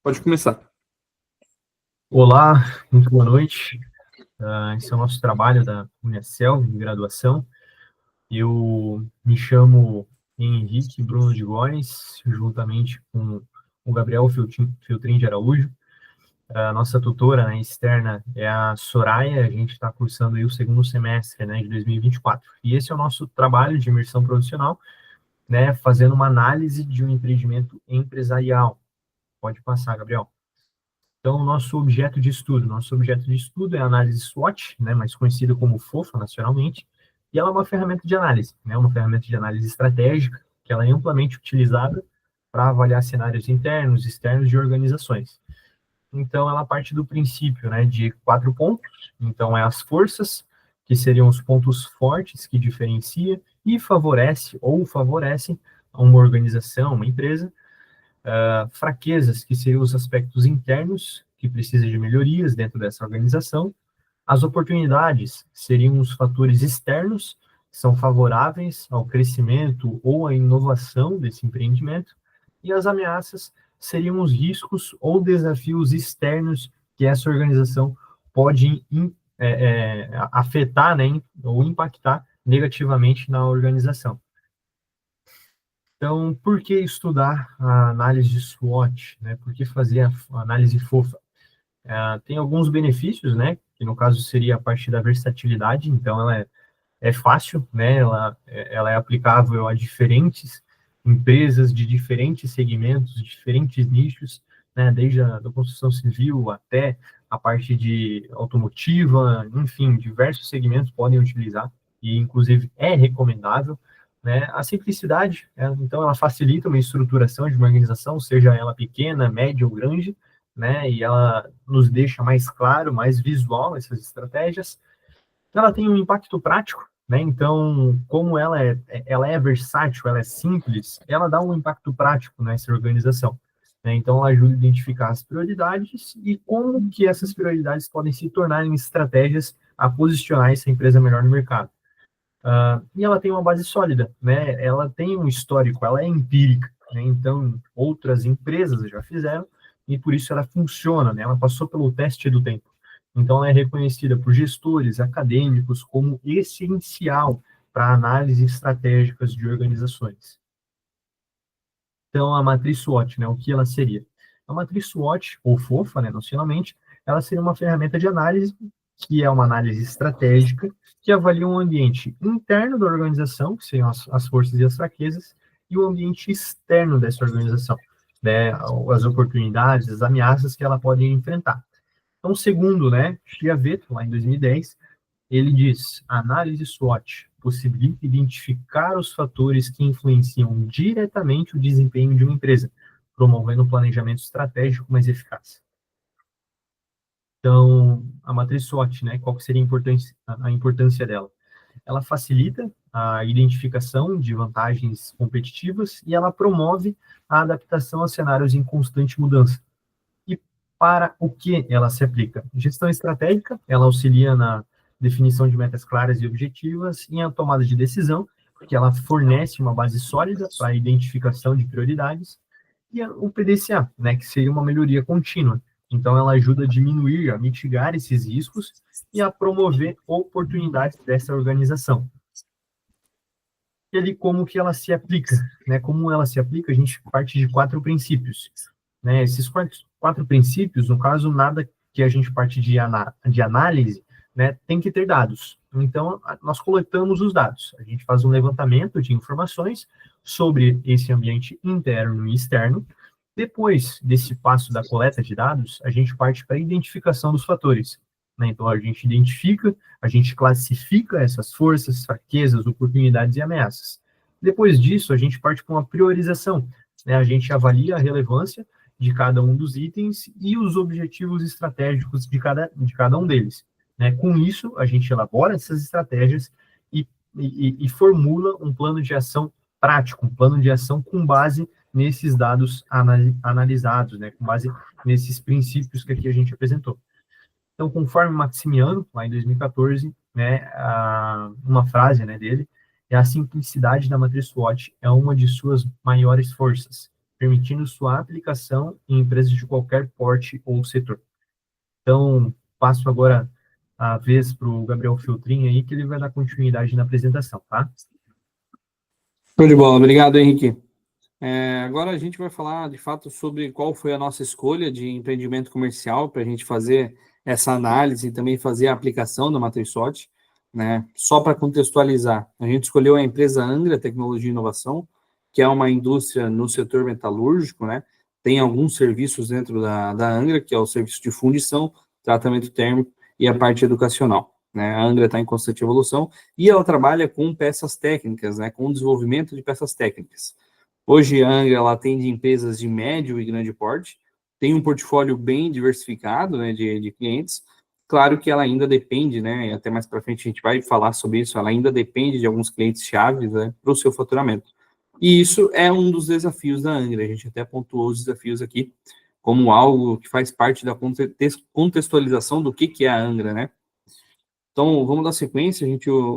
Pode começar. Olá, muito boa noite. Esse é o nosso trabalho da Unicel, de graduação. Eu me chamo Henrique Bruno de Góes, juntamente com o Gabriel Feltrin de Araújo. A nossa tutora, né, externa é a Soraya. A gente está cursando aí o segundo semestre, né, de 2024. E esse é o nosso trabalho de imersão profissional, né, fazendo uma análise de um empreendimento empresarial. Pode passar, Gabriel. Então, nosso objeto de estudo é a análise SWOT, né, mais conhecida como FOFA nacionalmente, e ela é uma ferramenta de análise, né, uma ferramenta de análise estratégica, que ela é amplamente utilizada para avaliar cenários internos e externos de organizações. Então, ela parte do princípio, né, de 4 pontos. Então, é as forças, que seriam os pontos fortes que diferencia e favorece ou favorecem uma organização, uma empresa. Fraquezas, que seriam os aspectos internos, que precisam de melhorias dentro dessa organização. As oportunidades seriam os fatores externos, que são favoráveis ao crescimento ou à inovação desse empreendimento. E as ameaças seriam os riscos ou desafios externos que essa organização pode afetar, né, ou impactar negativamente na organização. Então, por que estudar a análise de SWOT, né? Por que fazer a análise FOFA? Tem alguns benefícios, né? Que no caso seria a parte da versatilidade. Então, ela é fácil, né? Ela é aplicável a diferentes empresas de diferentes segmentos, diferentes nichos, né? Desde a da construção civil até a parte de automotiva, enfim, diversos segmentos podem utilizar e, inclusive, é recomendável, né? A simplicidade, então, ela facilita uma estruturação de uma organização, seja ela pequena, média ou grande, né? E ela nos deixa mais claro, mais visual essas estratégias. Ela tem um impacto prático, né? Então, como ela é versátil, ela é simples, ela dá um impacto prático nessa organização, né? Então, ela ajuda a identificar as prioridades e como que essas prioridades podem se tornar em estratégias a posicionar essa empresa melhor no mercado. E ela tem uma base sólida, né? Ela tem um histórico, ela é empírica, né? Então, outras empresas já fizeram e por isso ela funciona, né? Ela passou pelo teste do tempo. Então, ela é reconhecida por gestores, acadêmicos como essencial para análise estratégicas de organizações. Então, a matriz SWOT, né? O que ela seria? A matriz SWOT, ou FOFA, né? Nacionalmente, ela seria uma ferramenta de análise que é uma análise estratégica, que avalia um ambiente interno da organização, que seriam as forças e as fraquezas, e o ambiente externo dessa organização, né, as oportunidades, as ameaças que ela pode enfrentar. Então, segundo, né, Chiavetti, lá em 2010, ele diz, a análise SWOT possibilita identificar os fatores que influenciam diretamente o desempenho de uma empresa, promovendo um planejamento estratégico mais eficaz. Então, a matriz SWOT, né, qual que seria a importância dela? Ela facilita a identificação de vantagens competitivas e ela promove a adaptação a cenários em constante mudança. E para o que ela se aplica? Gestão estratégica, ela auxilia na definição de metas claras e objetivas e a tomada de decisão, porque ela fornece uma base sólida para a identificação de prioridades. E o PDCA, né, que seria uma melhoria contínua. Então, ela ajuda a diminuir, a mitigar esses riscos e a promover oportunidades dessa organização. E ali, como que ela se aplica? Né? Como ela se aplica, a gente parte de 4 princípios. Né? Esses quatro princípios, no caso, nada que a gente parte de análise, né, tem que ter dados. Então, nós coletamos os dados. A gente faz um levantamento de informações sobre esse ambiente interno e externo. Depois desse passo da coleta de dados, a gente parte para a identificação dos fatores. Né? Então, a gente identifica, a gente classifica essas forças, fraquezas, oportunidades e ameaças. Depois disso, a gente parte para uma priorização. Né? A gente avalia a relevância de cada um dos itens e os objetivos estratégicos de cada um deles. Né? Com isso, a gente elabora essas estratégias e formula um plano de ação prático, um plano de ação com base nesses dados analisados, né? Com base nesses princípios que aqui a gente apresentou. Então, conforme Maximiano, lá em 2014, né, uma frase, né, dele, é a simplicidade da matriz SWOT é uma de suas maiores forças. permitindo sua aplicação em empresas de qualquer porte ou setor. Então, passo agora a vez para o Gabriel Filtrin aí, que ele vai dar continuidade na apresentação, tá? Show de bola, obrigado, Henrique. Agora a gente vai falar, de fato, sobre qual foi a nossa escolha de empreendimento comercial para a gente fazer essa análise e também fazer a aplicação da Matriz SWOT, né? Só para contextualizar, a gente escolheu a empresa Angra Tecnologia e Inovação, que é uma indústria no setor metalúrgico, né? Tem alguns serviços dentro da Angra, que é o serviço de fundição, tratamento térmico e a parte educacional, né? A Angra está em constante evolução e ela trabalha com peças técnicas, né? Com o desenvolvimento de peças técnicas. Hoje, a Angra ela atende empresas de médio e grande porte, tem um portfólio bem diversificado, né, de clientes. Claro que ela ainda depende, né, e até mais para frente a gente vai falar sobre isso, ela ainda depende de alguns clientes chaves, né, para o seu faturamento. E isso é um dos desafios da Angra, a gente até pontuou os desafios aqui como algo que faz parte da contextualização do que é a Angra, né. Então, vamos dar sequência,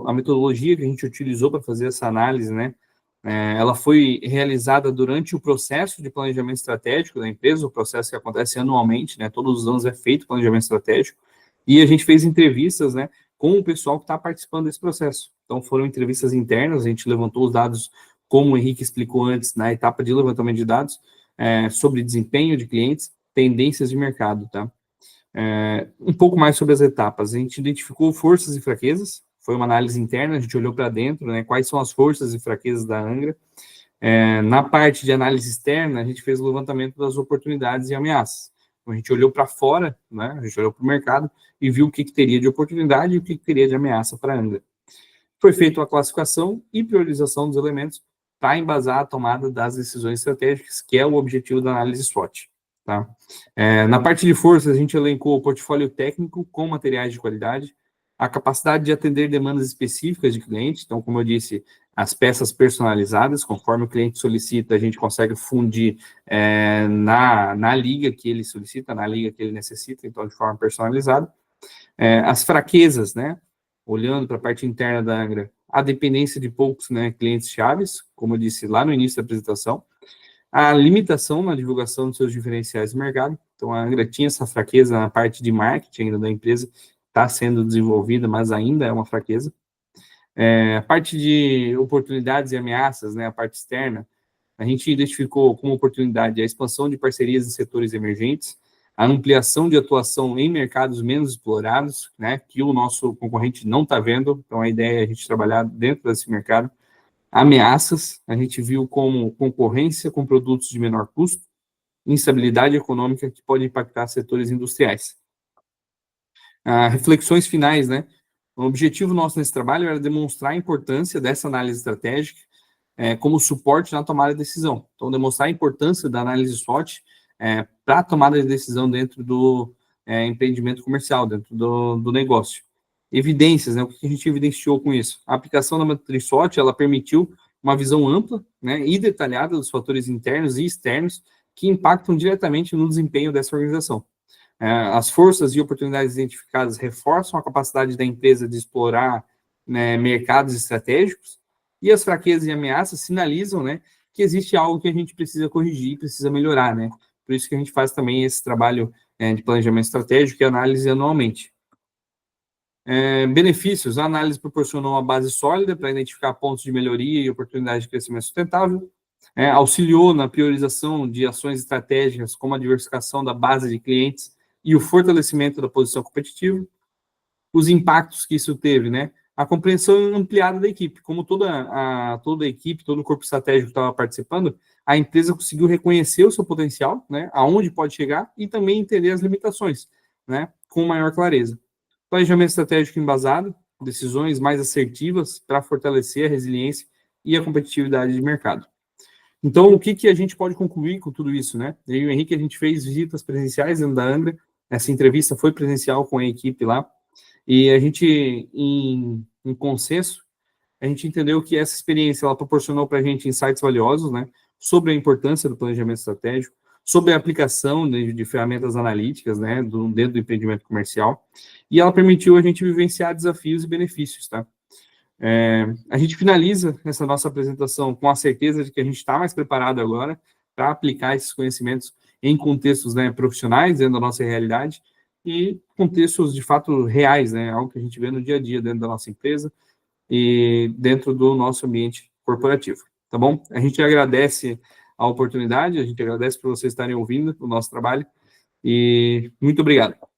a metodologia que a gente utilizou para fazer essa análise, né, ela foi realizada durante o processo de planejamento estratégico da empresa, o processo que acontece anualmente, né? Todos os anos é feito planejamento estratégico, e a gente fez entrevistas, né, com o pessoal que está participando desse processo. Então, foram entrevistas internas, a gente levantou os dados, como o Henrique explicou antes, na etapa de levantamento de dados, sobre desempenho de clientes, tendências de mercado, tá? Um pouco mais sobre as etapas. A gente identificou forças e fraquezas, foi uma análise interna, a gente olhou para dentro, né, quais são as forças e fraquezas da Angra. Na parte de análise externa, a gente fez o levantamento das oportunidades e ameaças. Então, a gente olhou para fora, né, a gente olhou para o mercado e viu o que teria de oportunidade e o que teria de ameaça para a Angra. Foi feita a classificação e priorização dos elementos para embasar a tomada das decisões estratégicas, que é o objetivo da análise SWOT. Tá? Na parte de forças, a gente elencou o portfólio técnico com materiais de qualidade, a capacidade de atender demandas específicas de cliente, então, como eu disse, as peças personalizadas, conforme o cliente solicita, a gente consegue fundir na liga que ele solicita, na liga que ele necessita, então, de forma personalizada. As fraquezas, né? Olhando para a parte interna da Angra, a dependência de poucos, né, clientes chaves, como eu disse lá no início da apresentação, a limitação na divulgação dos seus diferenciais de mercado. Então, a Angra tinha essa fraqueza na parte de marketing ainda da empresa, está sendo desenvolvida, mas ainda é uma fraqueza. A parte de oportunidades e ameaças, né, a parte externa, a gente identificou como oportunidade a expansão de parcerias em setores emergentes, a ampliação de atuação em mercados menos explorados, né, que o nosso concorrente não está vendo, então a ideia é a gente trabalhar dentro desse mercado. Ameaças, a gente viu como concorrência com produtos de menor custo, instabilidade econômica que pode impactar setores industriais. Reflexões finais, né? O objetivo nosso nesse trabalho era demonstrar a importância dessa análise estratégica como suporte na tomada de decisão. Então, demonstrar a importância da análise SWOT para a tomada de decisão dentro do empreendimento comercial, dentro do negócio. Evidências, né? O que a gente evidenciou com isso? A aplicação da matriz SWOT, ela permitiu uma visão ampla, né, e detalhada dos fatores internos e externos que impactam diretamente no desempenho dessa organização. As forças e oportunidades identificadas reforçam a capacidade da empresa de explorar, né, mercados estratégicos, e as fraquezas e ameaças sinalizam, né, que existe algo que a gente precisa corrigir, precisa melhorar, né? Por isso que a gente faz também esse trabalho de planejamento estratégico e análise anualmente. Benefícios: a análise proporcionou uma base sólida para identificar pontos de melhoria e oportunidades de crescimento sustentável, auxiliou na priorização de ações estratégicas, como a diversificação da base de clientes e o fortalecimento da posição competitiva. Os impactos que isso teve, né? A compreensão ampliada da equipe, como toda a equipe, todo o corpo estratégico que estava participando, a empresa conseguiu reconhecer o seu potencial, né? Aonde pode chegar e também entender as limitações, né? Com maior clareza. Planejamento estratégico embasado, decisões mais assertivas para fortalecer a resiliência e a competitividade de mercado. Então, o que a gente pode concluir com tudo isso, né? Eu e o Henrique, a gente fez visitas presenciais dentro da Angra, essa entrevista foi presencial com a equipe lá, e a gente, em consenso, a gente entendeu que essa experiência, ela proporcionou para a gente insights valiosos, né? Sobre a importância do planejamento estratégico, sobre a aplicação de ferramentas analíticas, né, dentro do empreendimento comercial, e ela permitiu a gente vivenciar desafios e benefícios, tá? A gente finaliza essa nossa apresentação com a certeza de que a gente está mais preparado agora para aplicar esses conhecimentos em contextos, né, profissionais, dentro da nossa realidade, e contextos, de fato, reais, né, algo que a gente vê no dia a dia dentro da nossa empresa e dentro do nosso ambiente corporativo, tá bom? A gente agradece a oportunidade, a gente agradece por vocês estarem ouvindo o nosso trabalho, e muito obrigado.